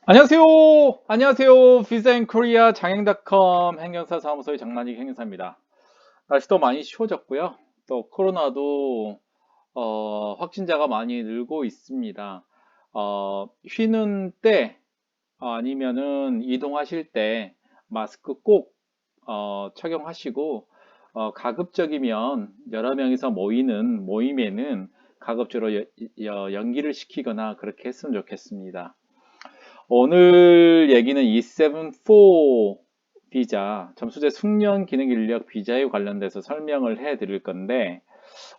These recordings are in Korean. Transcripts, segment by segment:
안녕하세요. 안녕하세요. 비자인코리아 장행닷컴 행정사 사무소의 장난이 행정사입니다. 날씨도 많이 추워졌고요. 또 코로나도 확진자가 많이 늘고 있습니다. 쉬는 때 아니면은 이동하실 때 마스크 꼭 착용하시고 가급적이면 여러 명이서 모이는 모임에는 가급적으로 연기를 시키거나 그렇게 했으면 좋겠습니다. 오늘 얘기는 E74 비자, 점수제 숙련 기능 인력 비자에 관련돼서 설명을 해 드릴 건데,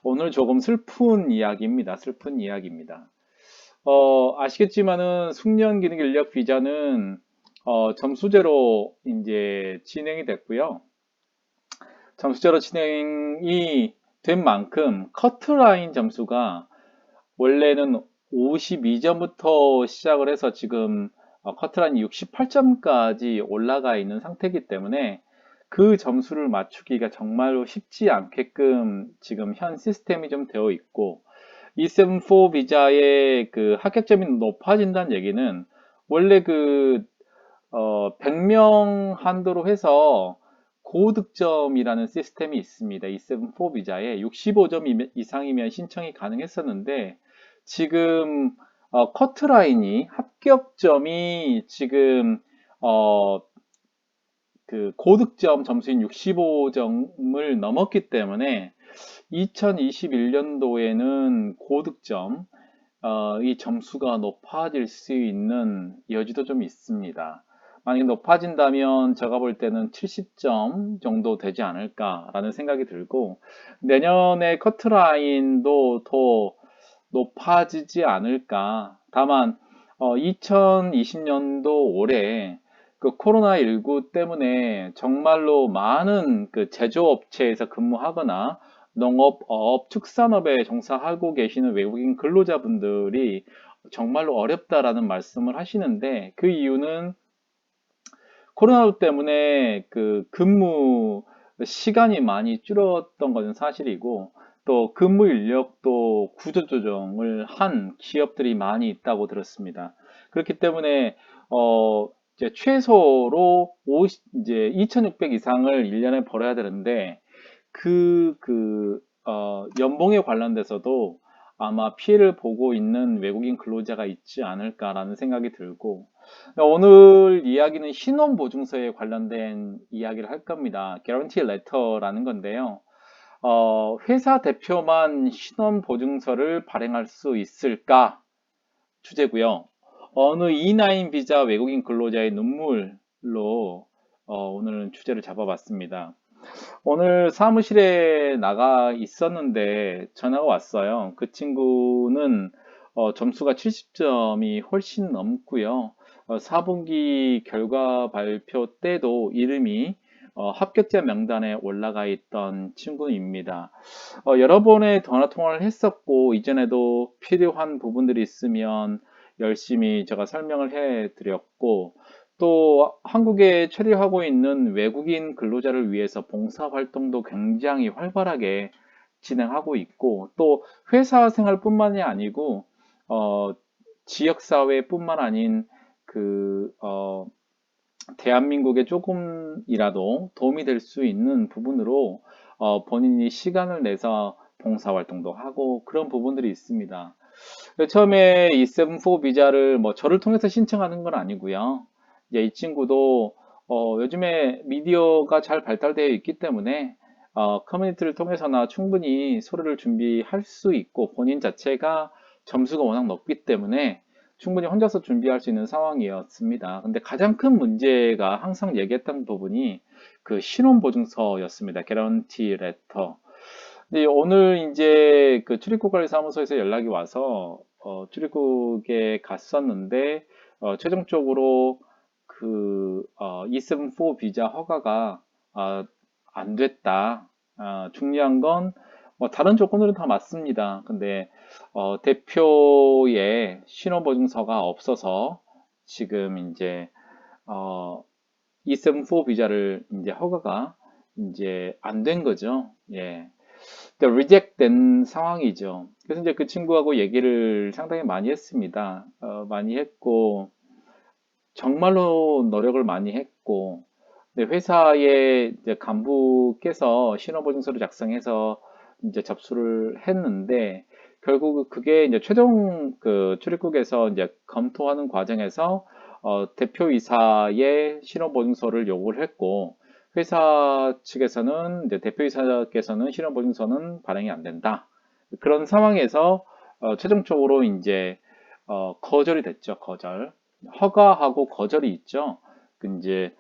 오늘 조금 슬픈 이야기입니다. 슬픈 이야기입니다. 아시겠지만은 숙련 기능 인력 비자는 점수제로 이제 진행이 됐고요. 점수제로 진행이 된 만큼 커트라인 점수가 원래는 52점부터 시작을 해서 지금 커트라인이 68점까지 올라가 있는 상태이기 때문에 그 점수를 맞추기가 정말로 쉽지 않게끔 지금 현 시스템이 좀 되어 있고, E74 비자의 그 합격점이 높아진다는 얘기는 원래 100명 한도로 해서 고득점이라는 시스템이 있습니다. E74 비자에 65점 이상이면 신청이 가능했었는데, 지금 커트라인이 합격점이 지금 어, 그 고득점 점수인 65점을 넘었기 때문에 2021년도에는 고득점 이 점수가 높아질 수 있는 여지도 좀 있습니다. 만약에 높아진다면 제가 볼 때는 70점 정도 되지 않을까라는 생각이 들고, 내년에 커트라인도 더 높아지지 않을까. 다만 2020년도 올해 그 코로나19 때문에 정말로 많은 그 제조업체에서 근무하거나 농업, 어업, 축산업에 종사하고 계시는 외국인 근로자분들이 정말로 어렵다라는 말씀을 하시는데, 그 이유는 코로나 때문에 그 근무 시간이 많이 줄었던 것은 사실이고, 또 근무 인력도 구조조정을 한 기업들이 많이 있다고 들었습니다. 그렇기 때문에 이제 최소로 이제 2,600 이상을 1년에 벌어야 되는데, 연봉에 관련돼서도 아마 피해를 보고 있는 외국인 근로자가 있지 않을까라는 생각이 들고, 오늘 이야기는 신원보증서에 관련된 이야기를 할 겁니다. Guarantee Letter라는 건데요. 회사 대표만 신원보증서를 발행할 수 있을까? 주제고요. 어느 E9 비자 외국인 근로자의 눈물로 오늘은 주제를 잡아봤습니다. 오늘 사무실에 나가 있었는데 전화가 왔어요. 그 친구는 점수가 70점이 훨씬 넘고요. 4분기 결과 발표 때도 이름이 합격자 명단에 올라가 있던 친구입니다. 여러 번의 전화 통화를 했었고, 이전에도 필요한 부분들이 있으면 열심히 제가 설명을 해 드렸고, 또 한국에 체류하고 있는 외국인 근로자를 위해서 봉사활동도 굉장히 활발하게 진행하고 있고, 또 회사 생활뿐만이 아니고 어, 지역사회뿐만 아닌 그 대한민국에 조금이라도 도움이 될 수 있는 부분으로 본인이 시간을 내서 봉사활동도 하고 그런 부분들이 있습니다. 처음에 이 세븐4 비자를 뭐 저를 통해서 신청하는 건 아니고요. 이제 이 친구도 요즘에 미디어가 잘 발달되어 있기 때문에 커뮤니티를 통해서나 충분히 서류를 준비할 수 있고, 본인 자체가 점수가 워낙 높기 때문에 충분히 혼자서 준비할 수 있는 상황이었습니다. 근데 가장 큰 문제가 항상 얘기했던 부분이 그 신원보증서였습니다. 개런티 레터. 네, 오늘 이제 그 출입국관리사무소에서 연락이 와서 출입국에 갔었는데 최종적으로 E74 비자 허가가 안 됐다. 중요한 건 뭐 다른 조건들은 다 맞습니다. 근데 대표의 신원보증서가 없어서 지금 이제 어, E74 비자를 이제 허가가 이제 안 된 거죠. 예. 그러니까 리젝트 된 상황이죠. 그래서 이제 그 친구하고 얘기를 상당히 많이 했습니다. 많이 했고, 정말로 노력을 많이 했고, 네, 회사의 이제 간부께서 신원보증서를 작성해서 이제 접수를 했는데, 결국 그게 이제 최종 그 출입국에서 이제 검토하는 과정에서 대표이사의 신원보증서를 요구를 했고, 회사 측에서는 이제 대표이사께서는 신원보증서는 발행이 안 된다. 그런 상황에서 최종적으로 이제 거절이 됐죠. 거절. 허가하고 거절이 있죠. 그 이제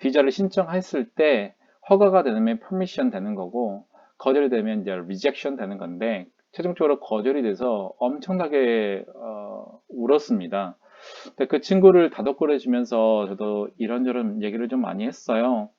비자를 신청했을 때 허가가 되면 퍼미션 되는 거고 거절이 되면 이제 리젝션 되는 건데 최종적으로 거절이 돼서 엄청나게 울었습니다. 근데 그 친구를 다독거려주면서 저도 이런저런 얘기를 좀 많이 했어요.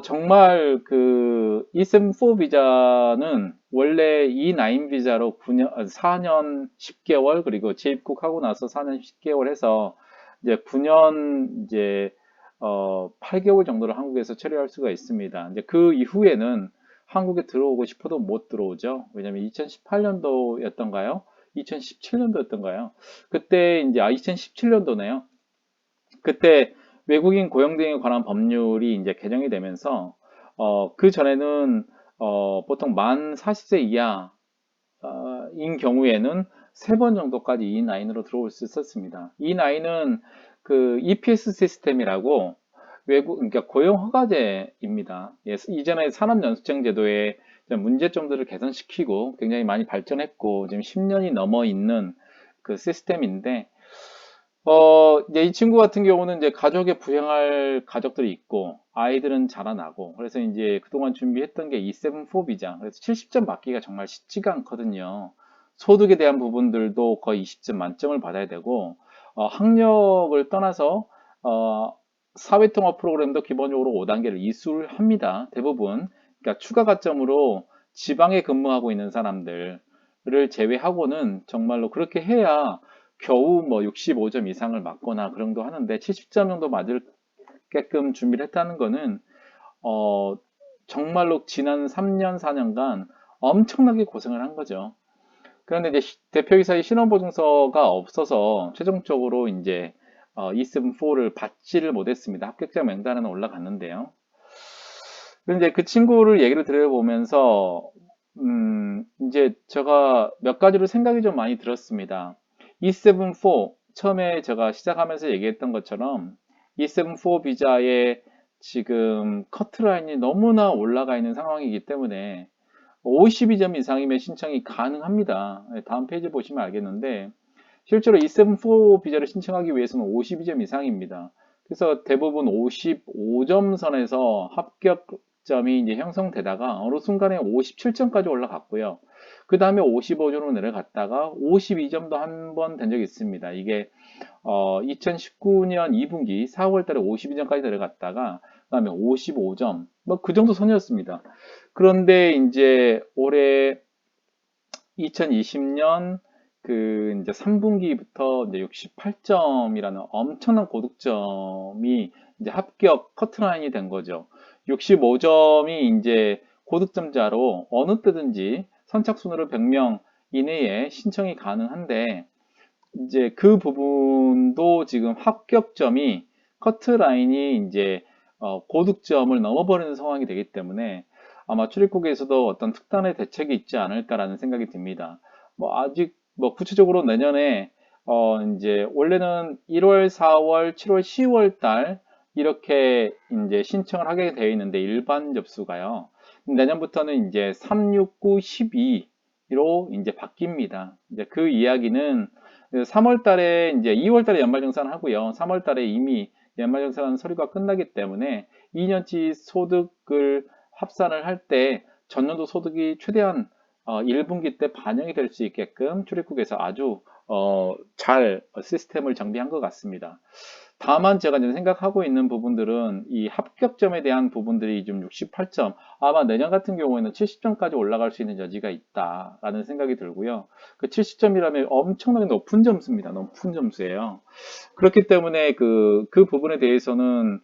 정말 그 E74 비자는 원래 E9 비자로 4년 10개월 그리고 재입국하고 나서 4년 10개월 해서 이제 9년 이제 8개월 정도를 한국에서 처리할 수가 있습니다. 이제 그 이후에는 한국에 들어오고 싶어도 못 들어오죠. 왜냐면 2018년도였던가요? 2017년도였던가요? 그때 이제 2017년도네요. 그때 외국인 고용 등에 관한 법률이 이제 개정이 되면서 그 전에는 보통 만 40세 이하 인 경우에는 3번 정도까지 E9으로 들어올 수 있었습니다. E9은 그 EPS 시스템이라고 그러니까 고용 허가제입니다. 예, 이전에 산업연수증 제도의 문제점들을 개선시키고 굉장히 많이 발전했고 지금 10년이 넘어 있는 그 시스템인데 이제 이 친구 같은 경우는 이제 가족에 부양할 가족들이 있고, 아이들은 자라나고, 그래서 이제 그동안 준비했던 게 E74 비자. 그래서 70점 받기가 정말 쉽지가 않거든요. 소득에 대한 부분들도 거의 20점 만점을 받아야 되고, 학력을 떠나서, 사회통합 프로그램도 기본적으로 5단계를 이수를 합니다. 대부분. 그러니까 추가 가점으로 지방에 근무하고 있는 사람들을 제외하고는 정말로 그렇게 해야 겨우 뭐 65점 이상을 맞거나 그런 정도 하는데 70점 정도 맞을게끔 준비를 했다는 거는 정말로 지난 3년, 4년간 엄청나게 고생을 한 거죠. 그런데 이제 대표이사의 신원보증서가 없어서 최종적으로 이제 E74를 받지를 못했습니다. 합격자 명단에는 올라갔는데요. 그런데 그 친구를 얘기를 들어보면서 이제 제가 몇 가지로 생각이 좀 많이 들었습니다. E74 처음에 제가 시작하면서 얘기했던 것처럼 E74 비자에 지금 커트라인이 너무나 올라가 있는 상황이기 때문에 52점 이상이면 신청이 가능합니다. 다음 페이지 보시면 알겠는데 실제로 E74 비자를 신청하기 위해서는 52점 이상입니다. 그래서 대부분 55점 선에서 합격점이 이제 형성되다가 어느 순간에 57점까지 올라갔고요. 그 다음에 55점으로 내려갔다가 52점도 한 번 된 적이 있습니다. 이게 2019년 2분기 4월 달에 52점까지 내려갔다가 그다음에 55점 뭐 그 정도 선이었습니다. 그런데 이제 올해 2020년 그 이제 3분기부터 이제 68점이라는 엄청난 고득점이 이제 합격 커트라인이 된 거죠. 65점이 이제 고득점자로 어느 때든지 선착순으로 100명 이내에 신청이 가능한데 이제 그 부분도 지금 합격점이 커트라인이 이제 고득점을 넘어버리는 상황이 되기 때문에 아마 출입국에서도 어떤 특단의 대책이 있지 않을까라는 생각이 듭니다. 뭐 아직 뭐 구체적으로 내년에 이제 원래는 1월, 4월, 7월, 10월 달 이렇게 이제 신청을 하게 되어 있는데 일반 접수가요. 내년부터는 이제 3, 6, 9, 12로 이제 바뀝니다. 이제 그 이야기는 3월 달에 이제 2월 달에 연말정산을 하고요. 3월 달에 이미 연말정산 서류가 끝나기 때문에 2년치 소득을 합산을 할 때 전년도 소득이 최대한 1분기 때 반영이 될 수 있게끔 출입국에서 아주 잘 시스템을 정비한 것 같습니다. 다만 제가 지금 생각하고 있는 부분들은 이 합격점에 대한 부분들이 좀 68점, 아마 내년 같은 경우에는 70점까지 올라갈 수 있는 여지가 있다라는 생각이 들고요. 그 70점이라면 엄청나게 높은 점수입니다. 높은 점수예요. 그렇기 때문에 그 부분에 대해서는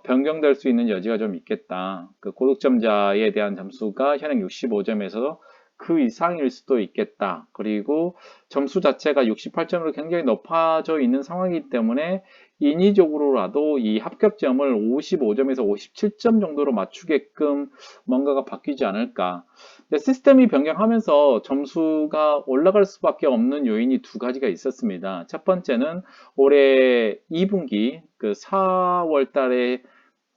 변경될 수 있는 여지가 좀 있겠다. 그 고득점자에 대한 점수가 현행 65점에서 그 이상일 수도 있겠다. 그리고 점수 자체가 68점으로 굉장히 높아져 있는 상황이기 때문에 인위적으로라도 이 합격점을 55점에서 57점 정도로 맞추게끔 뭔가가 바뀌지 않을까. 시스템이 변경하면서 점수가 올라갈 수밖에 없는 요인이 두 가지가 있었습니다. 첫 번째는 올해 2분기 그 4월 달에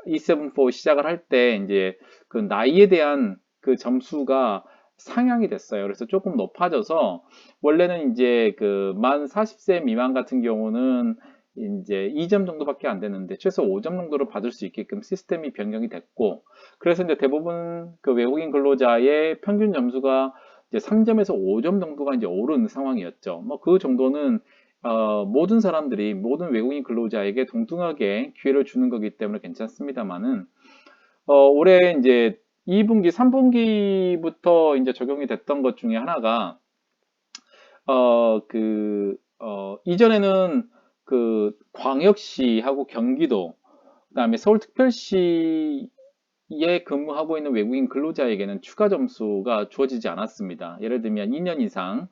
E74 시작을 할 때 이제 그 나이에 대한 그 점수가 상향이 됐어요. 그래서 조금 높아져서 원래는 이제 그 만 40세 미만 같은 경우는 이제 2점 정도밖에 안 되는데 최소 5점 정도를 받을 수 있게끔 시스템이 변경이 됐고, 그래서 이제 대부분 그 외국인 근로자의 평균 점수가 이제 3점에서 5점 정도가 이제 오른 상황이었죠. 뭐 그 정도는 모든 사람들이 모든 외국인 근로자에게 동등하게 기회를 주는 거기 때문에 괜찮습니다만은 올해 이제 2분기, 3분기부터 이제 적용이 됐던 것 중에 하나가 이전에는 그 광역시하고 경기도, 그다음에 서울특별시에 근무하고 있는 외국인 근로자에게는 추가 점수가 주어지지 않았습니다. 예를 들면 2년 이상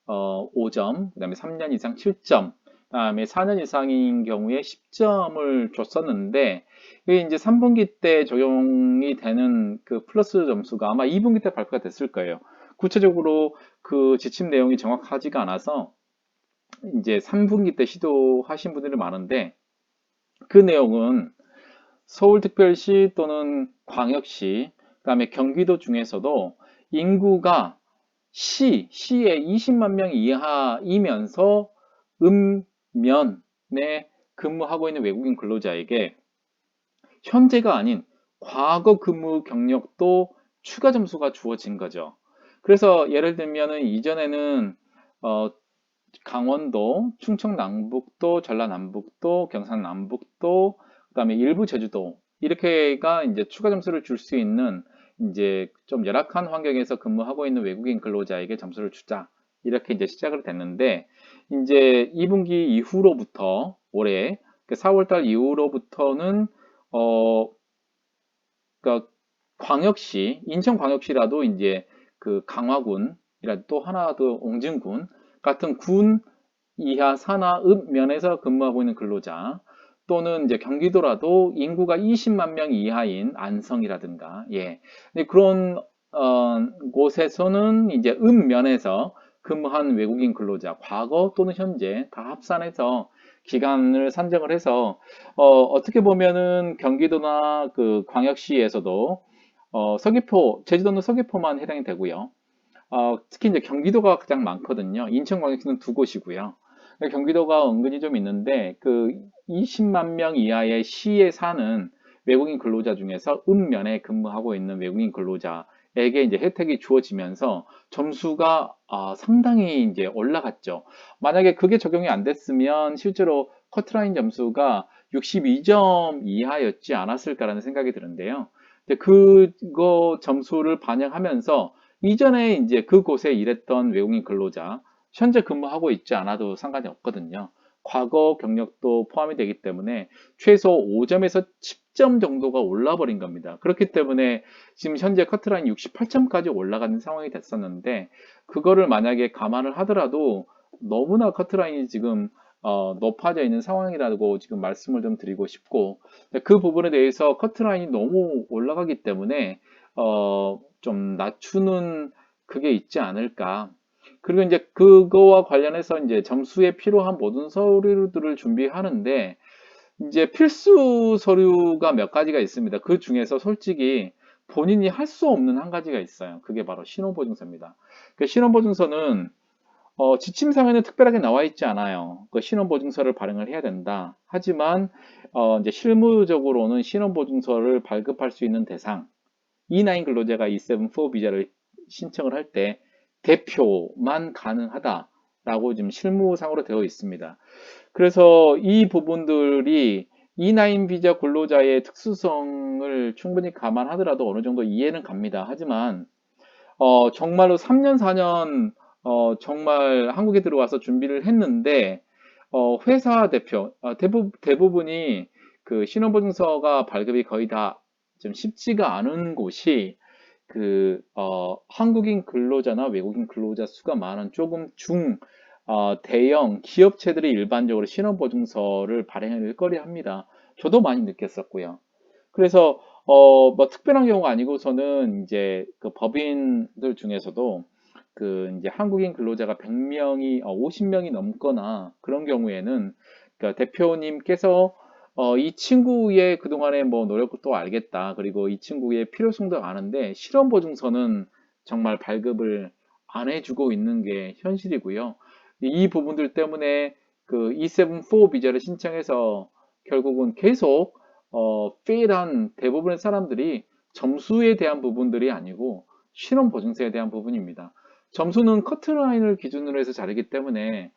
5점, 그 다음에 3년 이상 7점, 그 다음에 4년 이상인 경우에 10점을 줬었는데, 이게 이제 3분기 때 적용이 되는 그 플러스 점수가 아마 2분기 때 발표가 됐을 거예요. 구체적으로 그 지침 내용이 정확하지가 않아서 이제 3분기 때 시도하신 분들이 많은데, 그 내용은 서울특별시 또는 광역시, 그 다음에 경기도 중에서도 인구가 시에 20만 명 이하이면서 읍면에 근무하고 있는 외국인 근로자에게 현재가 아닌 과거 근무 경력도 추가 점수가 주어진 거죠. 그래서 예를 들면은 이전에는 강원도, 충청 남북도, 전라 남북도, 경상 남북도, 그다음에 일부 제주도 이렇게가 이제 추가 점수를 줄 수 있는 이제 좀 열악한 환경에서 근무하고 있는 외국인 근로자에게 점수를 주자. 이렇게 이제 시작을 됐는데 이제 2분기 이후로부터 올해 4월달 이후로부터는 그러니까 광역시, 인천광역시라도 이제 그 강화군이라 또 하나 더 옹진군 같은 군 이하 산하 읍 면에서 근무하고 있는 근로자, 또는 이제 경기도라도 인구가 20만 명 이하인 안성이라든가, 예, 그런 곳에서는 이제 읍 면에서 근무한 외국인 근로자, 과거 또는 현재 다 합산해서 기간을 산정을 해서 어떻게 보면은 경기도나 그 광역시에서도 서귀포, 제주도는 서귀포만 해당이 되고요. 특히 이제 경기도가 가장 많거든요. 인천광역시는 두 곳이고요. 경기도가 은근히 좀 있는데 그 20만 명 이하의 시에 사는 외국인 근로자 중에서 읍면에 근무하고 있는 외국인 근로자에게 이제 혜택이 주어지면서 점수가 상당히 이제 올라갔죠. 만약에 그게 적용이 안 됐으면 실제로 커트라인 점수가 62점 이하였지 않았을까라는 생각이 드는데요. 그거 점수를 반영하면서 이전에 이제 그곳에 일했던 외국인 근로자, 현재 근무하고 있지 않아도 상관이 없거든요. 과거 경력도 포함이 되기 때문에 최소 5점에서 10점 정도가 올라버린 겁니다. 그렇기 때문에 지금 현재 커트라인 68점까지 올라가는 상황이 됐었는데, 그거를 만약에 감안을 하더라도 너무나 커트라인이 지금 높아져 있는 상황이라고 지금 말씀을 좀 드리고 싶고, 그 부분에 대해서 커트라인이 너무 올라가기 때문에 좀 낮추는 그게 있지 않을까. 그리고 이제 그거와 관련해서 이제 점수에 필요한 모든 서류들을 준비하는데 이제 필수 서류가 몇 가지가 있습니다. 그 중에서 솔직히 본인이 할 수 없는 한 가지가 있어요. 그게 바로 신원보증서입니다. 그 신원보증서는 지침상에는 특별하게 나와 있지 않아요. 그 신원보증서를 발행을 해야 된다. 하지만 이제 실무적으로는 신원보증서를 발급할 수 있는 대상, E9 근로자가 E74 비자를 신청을 할 때 대표만 가능하다라고 지금 실무상으로 되어 있습니다. 그래서 이 부분들이 E9 비자 근로자의 특수성을 충분히 감안하더라도 어느 정도 이해는 갑니다. 하지만 정말로 3년, 4년 정말 한국에 들어와서 준비를 했는데 회사 대표 대부분이 그 신원보증서가 발급이 거의 다 좀 쉽지가 않은 곳이 한국인 근로자나 외국인 근로자 수가 많은 조금 대형 기업체들이 일반적으로 신원보증서를 발행을 꺼려합니다. 저도 많이 느꼈었고요. 그래서 뭐 특별한 경우가 아니고서는 이제 그 법인들 중에서도 이제 한국인 근로자가 100명이 50명이 넘거나 그런 경우에는 그러니까 대표님께서 이 친구의 그동안의 뭐 노력도 알겠다. 그리고 이 친구의 필요성도 아는데 실업보증서는 정말 발급을 안 해주고 있는 게 현실이고요. 이 부분들 때문에 그 E74 비자를 신청해서 결국은 계속 페일한 대부분의 사람들이 점수에 대한 부분들이 아니고 실업보증서에 대한 부분입니다. 점수는 커트라인을 기준으로 해서 자르기 때문에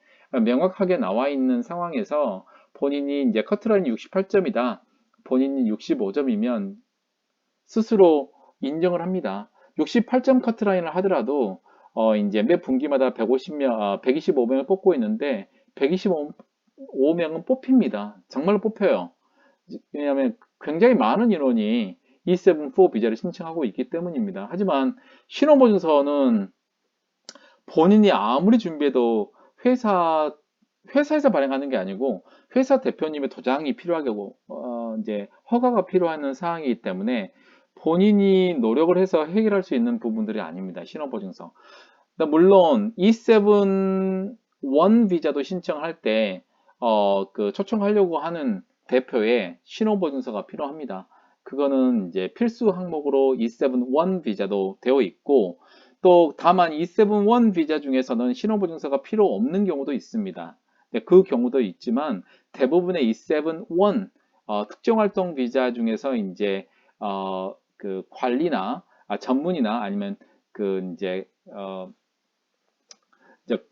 명확하게 나와 있는 상황에서 본인이 이제 커트라인이 68점이다. 본인이 65점이면 스스로 인정을 합니다. 68점 커트라인을 하더라도 이제 매 분기마다 125명을 뽑고 있는데 125명은 뽑힙니다. 정말로 뽑혀요. 왜냐하면 굉장히 많은 인원이 E74 비자를 신청하고 있기 때문입니다. 하지만 신원보증서는 본인이 아무리 준비해도 회사에서 발행하는 게 아니고 회사 대표님의 도장이 필요하고 이제 허가가 필요한 사항이기 때문에 본인이 노력을 해서 해결할 수 있는 부분들이 아닙니다. 신원보증서. 물론 E7 원 비자도 신청할 때 초청하려고 하는 대표의 신원보증서가 필요합니다. 그거는 이제 필수 항목으로 E7 원 비자도 되어 있고 또 다만 E7 원 비자 중에서는 신원보증서가 필요 없는 경우도 있습니다. 그 경우도 있지만 대부분의 E7 원 특정활동 비자 중에서 이제 그 관리나 전문이나 아니면 그 이제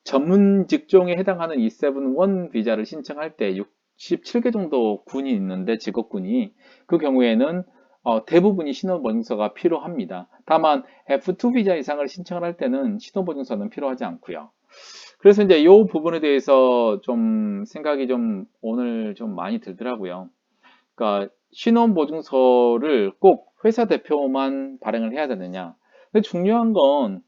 전문 직종에 해당하는 E7 원 비자를 신청할 때 67개 정도 군이 있는데 직업군이 그 경우에는 대부분이 신원보증서가 필요합니다. 다만 F2 비자 이상을 신청을 할 때는 신원보증서는 필요하지 않고요. 그래서 이제 이 부분에 대해서 좀 생각이 좀 오늘 좀 많이 들더라고요. 그러니까 신원보증서를 꼭 회사 대표만 발행을 해야 되느냐. 근데 중요한 건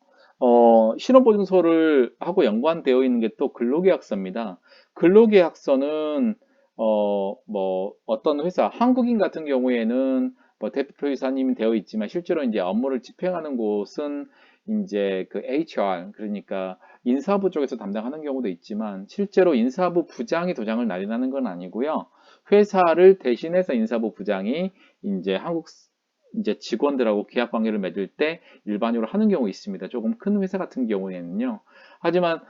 신원보증서를 하고 연관되어 있는 게 또 근로계약서입니다. 근로계약서는 뭐 어떤 회사, 한국인 같은 경우에는 뭐 대표이사님이 되어 있지만 실제로 이제 업무를 집행하는 곳은 이제 그 HR, 그러니까 인사부 쪽에서 담당하는 경우도 있지만 실제로 인사부 부장이 도장을 날인하는 건 아니고요. 회사를 대신해서 인사부 부장이 이제 이제 직원들하고 계약 관계를 맺을 때 일반적으로 하는 경우 있습니다. 조금 큰 회사 같은 경우에는요. 하지만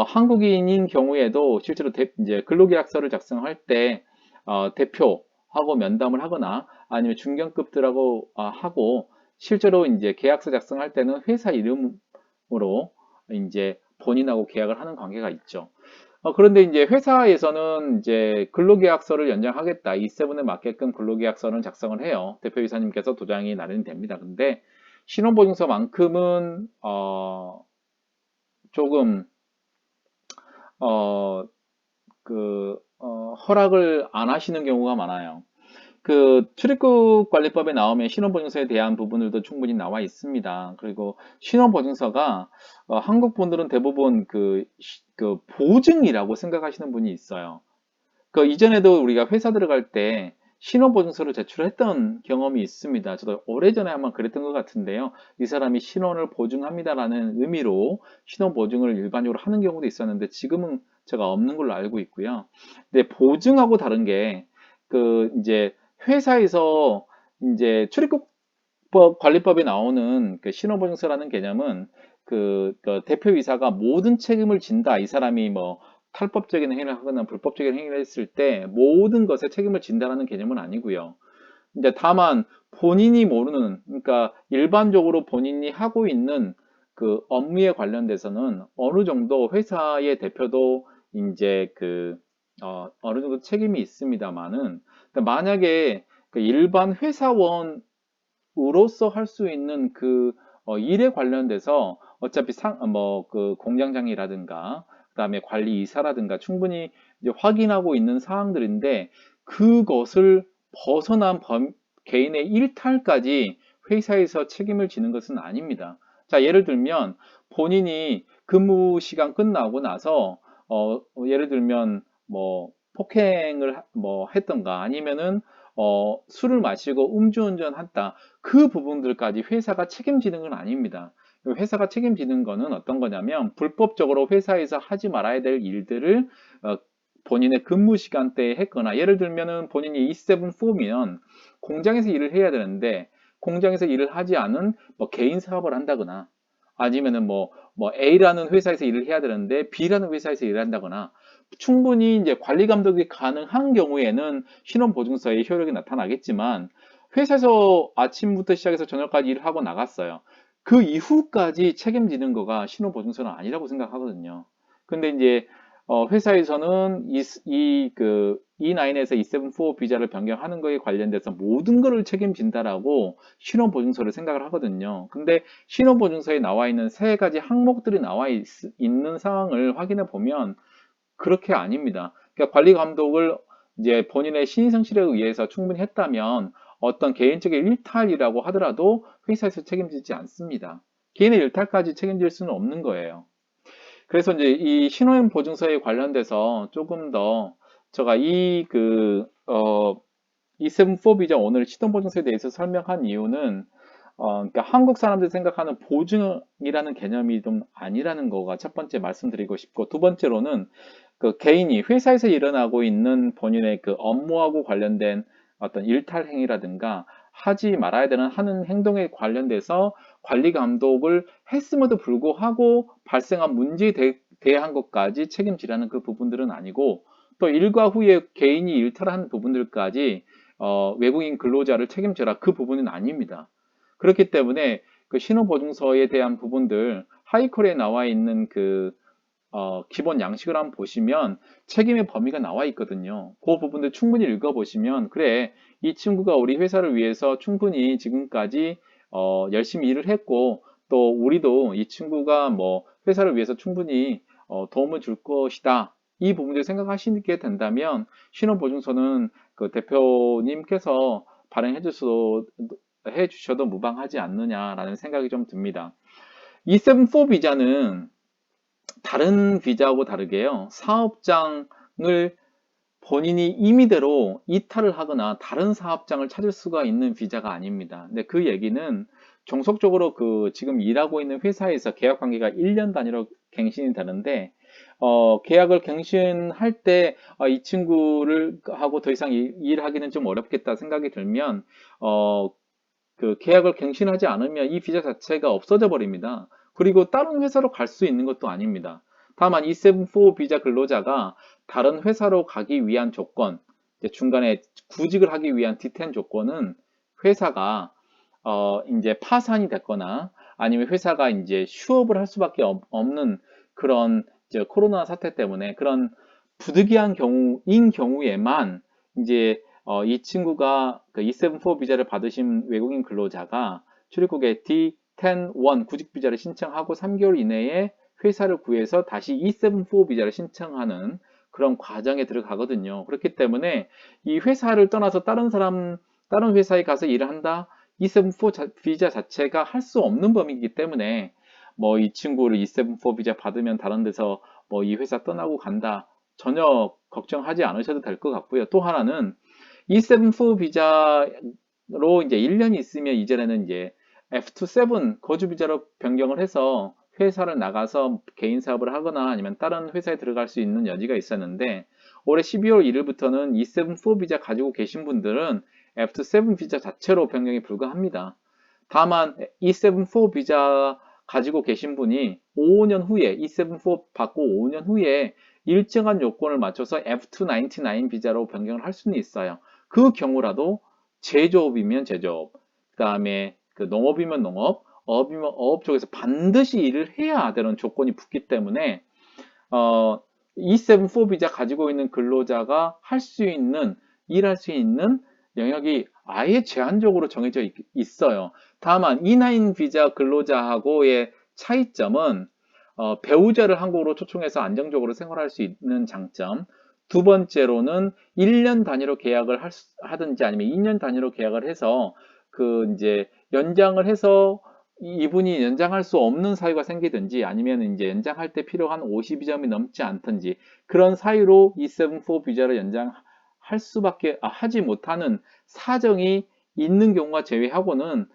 한국인인 경우에도 실제로 이제 근로계약서를 작성할 때 대표하고 면담을 하거나 아니면 중견급들하고 하고 실제로 이제 계약서 작성할 때는 회사 이름으로 이제 본인하고 계약을 하는 관계가 있죠. 그런데 이제 회사에서는 이제 근로계약서를 연장하겠다. E7에 맞게끔 근로계약서는 작성을 해요. 대표이사님께서 도장이 날인됩니다. 근데 신원보증서만큼은 조금 허락을 안 하시는 경우가 많아요. 그 출입국 관리법에 나오면 신원보증서에 대한 부분들도 충분히 나와 있습니다. 그리고 신원보증서가 한국 분들은 대부분 그 보증이라고 생각하시는 분이 있어요. 그 이전에도 우리가 회사 들어갈 때 신원보증서를 제출했던 경험이 있습니다. 저도 오래전에 한번 그랬던 것 같은데요. 이 사람이 신원을 보증합니다라는 의미로 신원보증을 일반적으로 하는 경우도 있었는데 지금은 제가 없는 걸로 알고 있고요. 근데 보증하고 다른 게 이제 회사에서 이제 출입국법 관리법에 나오는 그 신원보증서라는 개념은 그 대표이사가 모든 책임을 진다. 이 사람이 뭐 탈법적인 행위를 하거나 불법적인 행위를 했을 때 모든 것에 책임을 진다는 개념은 아니고요. 이제 다만 본인이 모르는, 그러니까 일반적으로 본인이 하고 있는 그 업무에 관련돼서는 어느 정도 회사의 대표도 이제 어느 정도 책임이 있습니다만은 만약에 그 일반 회사원으로서 할 수 있는 일에 관련돼서 어차피 그 공장장이라든가 그다음에 관리이사라든가 충분히 이제 확인하고 있는 사항들인데 그것을 벗어난 개인의 일탈까지 회사에서 책임을 지는 것은 아닙니다. 자, 예를 들면 본인이 근무 시간 끝나고 나서 예를 들면 뭐 폭행을 뭐 했던가 아니면은 술을 마시고 음주운전 했다. 그 부분들까지 회사가 책임지는 건 아닙니다. 회사가 책임지는 거는 어떤 거냐면 불법적으로 회사에서 하지 말아야 될 일들을 어, 본인의 근무 시간대에 했거나 예를 들면은 본인이 E7-4면 공장에서 일을 해야 되는데 공장에서 일을 하지 않은 뭐 개인 사업을 한다거나 아니면은 뭐 A라는 회사에서 일을 해야 되는데 B라는 회사에서 일을 한다거나 충분히 이제 관리 감독이 가능한 경우에는 신원보증서의 효력이 나타나겠지만 회사에서 아침부터 시작해서 저녁까지 일을 하고 나갔어요. 그 이후까지 책임지는 거가 신원보증서는 아니라고 생각하거든요. 근데 이제 회사에서는 그 E9에서 E7-4 비자를 변경하는 거에 관련돼서 모든 것을 책임진다라고 신원보증서를 생각을 하거든요. 근데 신원보증서에 나와 있는 세 가지 항목들이 나와 있는 상황을 확인해 보면 그렇게 아닙니다. 그러니까 관리 감독을 이제 본인의 신의 성실에 의해서 충분히 했다면 어떤 개인적인 일탈이라고 하더라도 회사에서 책임지지 않습니다. 개인의 일탈까지 책임질 수는 없는 거예요. 그래서 이제 이 신호행 보증서에 관련돼서 조금 더 제가 E7-4 비자 오늘 신원보증서에 대해서 설명한 이유는 그러니까 한국 사람들이 생각하는 보증이라는 개념이 좀 아니라는 거가 첫 번째 말씀드리고 싶고 두 번째로는 그 개인이 회사에서 일어나고 있는 본인의 그 업무하고 관련된 어떤 일탈 행위라든가 하지 말아야 되는 하는 행동에 관련돼서 관리 감독을 했음에도 불구하고 발생한 문제에 대한 것까지 책임지라는 그 부분들은 아니고 또 일과 후에 개인이 일탈한 부분들까지 외국인 근로자를 책임져라 그 부분은 아닙니다. 그렇기 때문에 그 신호보증서에 대한 부분들 하이콜에 나와 있는 그 기본 양식을 한번 보시면 책임의 범위가 나와 있거든요. 그 부분들 충분히 읽어보시면 그래 이 친구가 우리 회사를 위해서 충분히 지금까지 열심히 일을 했고 또 우리도 이 친구가 뭐 회사를 위해서 충분히 도움을 줄 것이다. 이 부분들 생각하시게 된다면 신원보증서는 그 대표님께서 해주셔도 무방하지 않느냐라는 생각이 좀 듭니다. E7-4 비자는 다른 비자하고 다르게요. 사업장을 본인이 임의대로 이탈을 하거나 다른 사업장을 찾을 수가 있는 비자가 아닙니다. 근데 그 얘기는 종속적으로 그 지금 일하고 있는 회사에서 계약 관계가 1년 단위로 갱신이 되는데 계약을 갱신할 때 이 친구를 하고 더 이상 일하기는 좀 어렵겠다 생각이 들면 그 계약을 갱신하지 않으면 이 비자 자체가 없어져 버립니다. 그리고 다른 회사로 갈 수 있는 것도 아닙니다. 다만 E7-4 비자 근로자가 다른 회사로 가기 위한 조건, 중간에 구직을 하기 위한 디텐 조건은 회사가 이제 파산이 됐거나 아니면 회사가 이제 휴업을 할 수밖에 없는 그런 이제 코로나 사태 때문에 그런 부득이한 경우인 경우에만 이제 이 친구가 그 E7-4 비자를 받으신 외국인 근로자가 출입국에 D10-1 구직 비자를 신청하고 3개월 이내에 회사를 구해서 다시 E7-4 비자를 신청하는 그런 과정에 들어가거든요. 그렇기 때문에 이 회사를 떠나서 다른 회사에 가서 일을 한다? E7-4 비자 자체가 할 수 없는 범위이기 때문에 뭐 이 친구를 E7-4 비자 받으면 다른 데서 뭐 이 회사 떠나고 간다. 전혀 걱정하지 않으셔도 될 것 같고요. 또 하나는 E7-4 비자로 이제 1년이 있으면 이전에는 이제 F27 거주 비자로 변경을 해서 회사를 나가서 개인 사업을 하거나 아니면 다른 회사에 들어갈 수 있는 여지가 있었는데 올해 12월 1일부터는 E7-4 비자 가지고 계신 분들은 F7 비자 자체로 변경이 불가합니다. 다만 E7-4 비자 가지고 계신 분이 5년 후에 E7-4 받고 5년 후에 일정한 요건을 맞춰서 F299 비자로 변경을 할 수는 있어요. 그 경우라도 제조업이면 제조업, 그 다음에 그 농업이면 농업, 어업이면 어업 쪽에서 반드시 일을 해야 되는 조건이 붙기 때문에 E7-4 비자 가지고 있는 근로자가 일할 수 있는 영역이 아예 제한적으로 정해져 있어요. 다만 E9 비자 근로자하고의 차이점은 배우자를 한국으로 초청해서 안정적으로 생활할 수 있는 장점. 두 번째로는 1년 단위로 계약을 하든지 아니면 2년 단위로 계약을 해서 그 이제 연장을 해서 이분이 연장할 수 없는 사유가 생기든지 아니면 이제 연장할 때 필요한 52점이 넘지 않든지 그런 사유로 E74 비자를 연장할 수밖에 하지 못하는 사정이 있는 경우가 제외하고는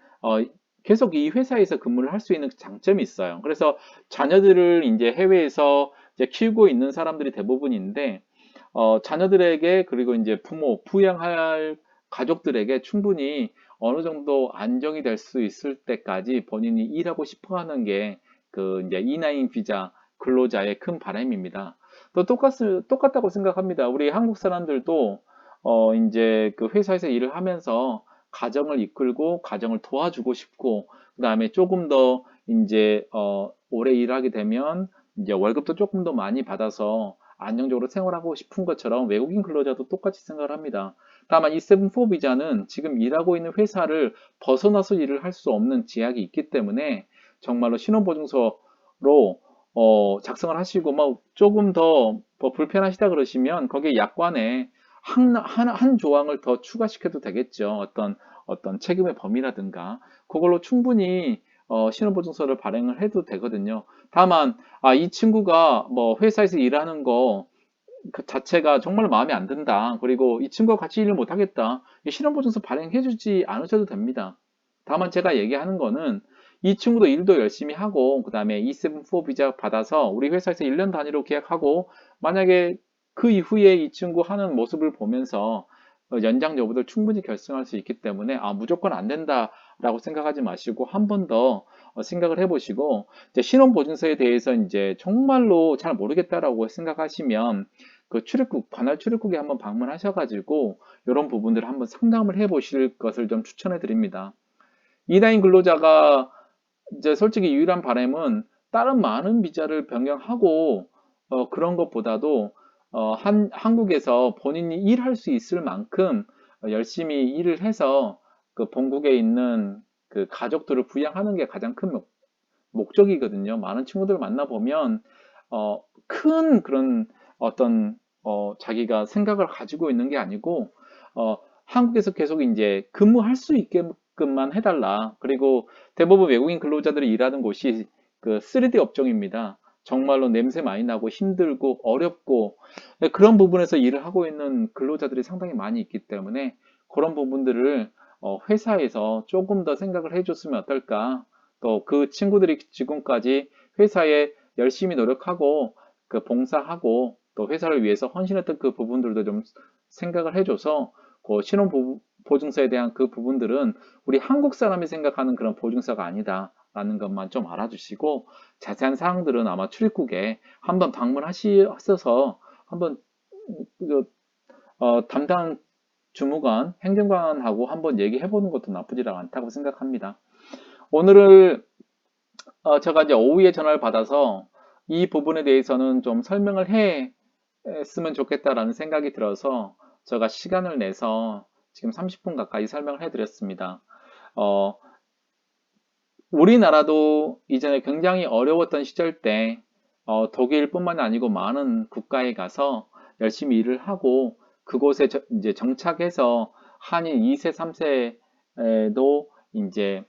계속 이 회사에서 근무를 할 수 있는 장점이 있어요. 그래서 자녀들을 이제 해외에서 이제 키우고 있는 사람들이 대부분인데 자녀들에게 그리고 이제 부모, 부양할 가족들에게 충분히 어느 정도 안정이 될 수 있을 때까지 본인이 일하고 싶어 하는 게 그 이제 E9 비자 근로자의 큰 바람입니다. 또 똑같다고 생각합니다. 우리 한국 사람들도 이제 그 회사에서 일을 하면서 가정을 이끌고 가정을 도와주고 싶고 그다음에 조금 더 이제 오래 일하게 되면 이제 월급도 조금 더 많이 받아서 안정적으로 생활하고 싶은 것처럼 외국인 근로자도 똑같이 생각을 합니다. 다만 이 74 비자는 지금 일하고 있는 회사를 벗어나서 일을 할 수 없는 제약이 있기 때문에 정말로 신원보증서로 작성을 하시고 막 조금 더뭐 불편하시다 그러시면 거기에 약관에 한 조항을 더 추가시켜도 되겠죠. 어떤 책임의 범위라든가 그걸로 충분히 신원보증서를 발행을 해도 되거든요. 다만 이 친구가 뭐 회사에서 일하는 거 그 자체가 정말 마음에 안 든다. 그리고 이 친구가 같이 일을 못 하겠다. 실험보증서 발행해주지 않으셔도 됩니다. 다만 제가 얘기하는 거는 이 친구도 일도 열심히 하고 그 다음에 E74 비자 받아서 우리 회사에서 1년 단위로 계약하고 만약에 그 이후에 이 친구 하는 모습을 보면서 연장 여부를 충분히 결정할 수 있기 때문에 무조건 안 된다라고 생각하지 마시고 한 번 더 생각을 해보시고 신원보증서에 대해서 이제 정말로 잘 모르겠다라고 생각하시면 그 출입국, 관할 출입국에 한번 방문하셔가지고 이런 부분들을 한번 상담을 해보실 것을 좀 추천해 드립니다. E9 근로자가 이제 솔직히 유일한 바람은 다른 많은 비자를 변경하고 그런 것보다도 한국에서 본인이 일할 수 있을 만큼 열심히 일을 해서 그 본국에 있는 그 가족들을 부양하는 게 가장 큰 목적이거든요. 많은 친구들 만나보면 큰 그런 어떤 자기가 생각을 가지고 있는 게 아니고 한국에서 계속 이제 근무할 수 있게끔만 해달라. 그리고 대부분 외국인 근로자들이 일하는 곳이 그 3D 업종입니다. 정말로 냄새 많이 나고 힘들고 어렵고 그런 부분에서 일을 하고 있는 근로자들이 상당히 많이 있기 때문에 그런 부분들을 회사에서 조금 더 생각을 해줬으면 어떨까. 또 그 친구들이 지금까지 회사에 열심히 노력하고 그 봉사하고 또 회사를 위해서 헌신했던 그 부분들도 좀 생각을 해줘서 그 신원 보증서에 대한 그 부분들은 우리 한국 사람이 생각하는 그런 보증서가 아니다라는 것만 좀 알아주시고 자세한 사항들은 아마 출입국에 한번 방문하셔서 한번 담당 주무관, 행정관하고 한번 얘기해보는 것도 나쁘지 않다고 생각합니다. 오늘을 제가 이제 오후에 전화를 받아서 이 부분에 대해서는 좀 설명을 했으면 좋겠다라는 생각이 들어서 제가 시간을 내서 지금 30분 가까이 설명을 해드렸습니다. 우리나라도 이전에 굉장히 어려웠던 시절 때 독일뿐만 아니고 많은 국가에 가서 열심히 일을 하고 그곳에 이제 정착해서 한인 2세, 3세도 이제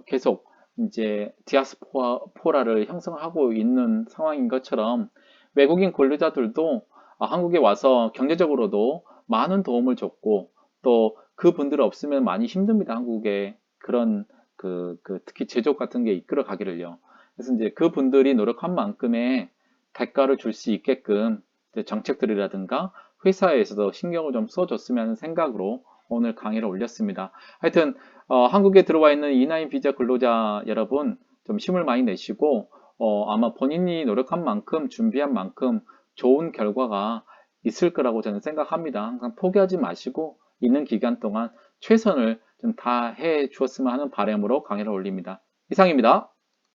계속 이제 디아스포라를 형성하고 있는 상황인 것처럼 외국인 근로자들도 한국에 와서 경제적으로도 많은 도움을 줬고 또 그분들 없으면 많이 힘듭니다. 한국에 그런 특히 제조업 같은 게 이끌어 가기를요. 그래서 이제 그분들이 노력한 만큼의 대가를 줄 수 있게끔 정책들이라든가 회사에서도 신경을 좀 써줬으면 하는 생각으로 오늘 강의를 올렸습니다. 하여튼 한국에 들어와 있는 E9 비자 근로자 여러분 좀 힘을 많이 내시고 아마 본인이 노력한 만큼 준비한 만큼 좋은 결과가 있을 거라고 저는 생각합니다. 항상 포기하지 마시고 있는 기간 동안 최선을 좀 다 해 주었으면 하는 바람으로 강의를 올립니다. 이상입니다.